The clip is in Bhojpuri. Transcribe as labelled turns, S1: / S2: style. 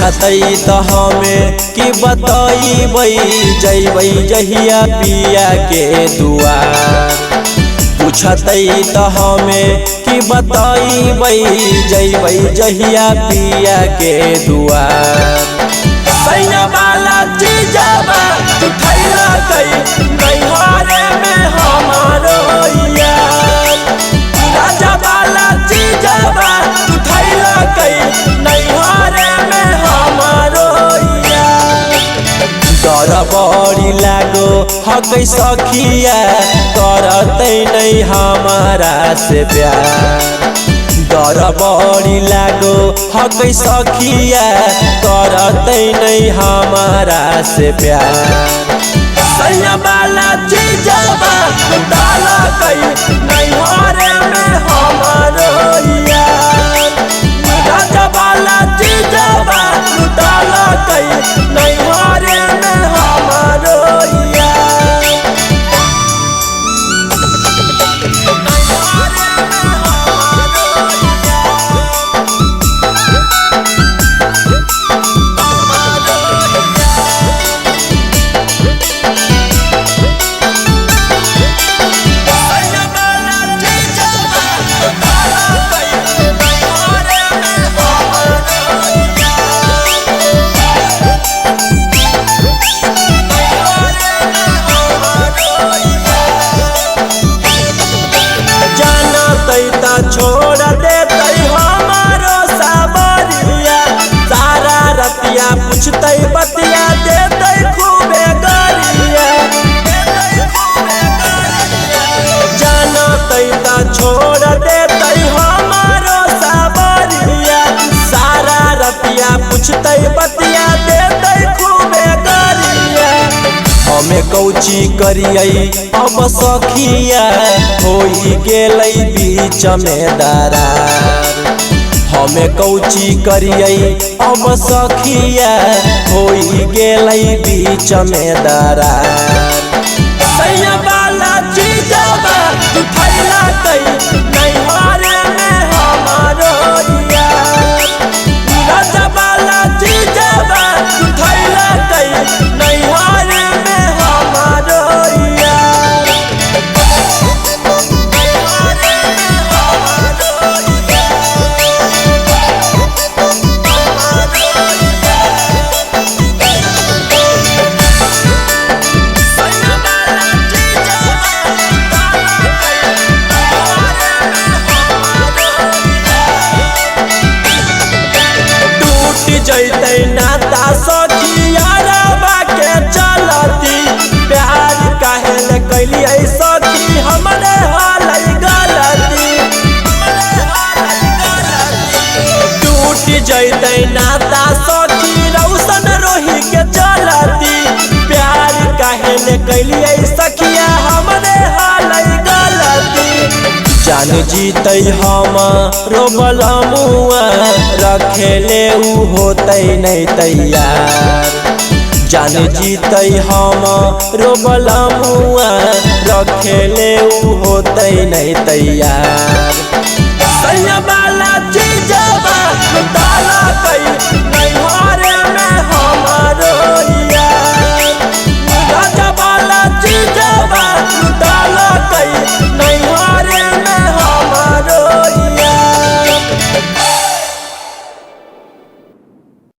S1: पूछतई त हमें कि बतईबै जइबै जहिया पिया के दुआर। पूछतई त हमें कि बतईबै जइबै जहिया पिया के दुआर। सैया वाला चीजवा उठैला कई नैहरे में हमारो यार। राजा वाला चीजवा उठैला कई नैहरे में हमारो यार। डर बड़ी लागो हकै सखिया करतै नहीं हमारा से प्यार। डर बड़ी लागो हकै सखिया करतै नहीं हमारा से प्यार। सैया वाला चीजवा डाला कई नैहरे में हमारो यार। राजा वाला चीजवा डाला कई नैहरे में हमारो यार। छोड़ देते हमारो सावरिया। सारा रतिया पूछते बतिया देते खूबे गरिया। जानते ता छोड़ देते हमारो सावरिया। सारा रतिया पूछते बतिया देते खूबे गरिया। हमें कौची करियै अब सखिया होई गेलै बीच में दरार। हमें कौची करियै अब सखिया होई गेलै बीच में दरार। सैया वाला चीजवा उठैला कई नैहरे में हमारो यार। राजा वाला चीजवा उठैला कई नैहरे में हमारो यार। जैते नाता सखियारवा के चलती। प्यार काहे ले कैलियै सखी हमरे हालै गलती। टूट जैते नाता सखी रौशन रोही के चलती। प्यार काहे ले कैलियै सखिया हमरे हालै गलती। जान जीतै हमारो बलमुआ रखेले उ होतै नहीं तैयार। जान जीतै हमारो बलमुआ रखेले उ होतै नहीं तैयार। सैया वाला चीजवा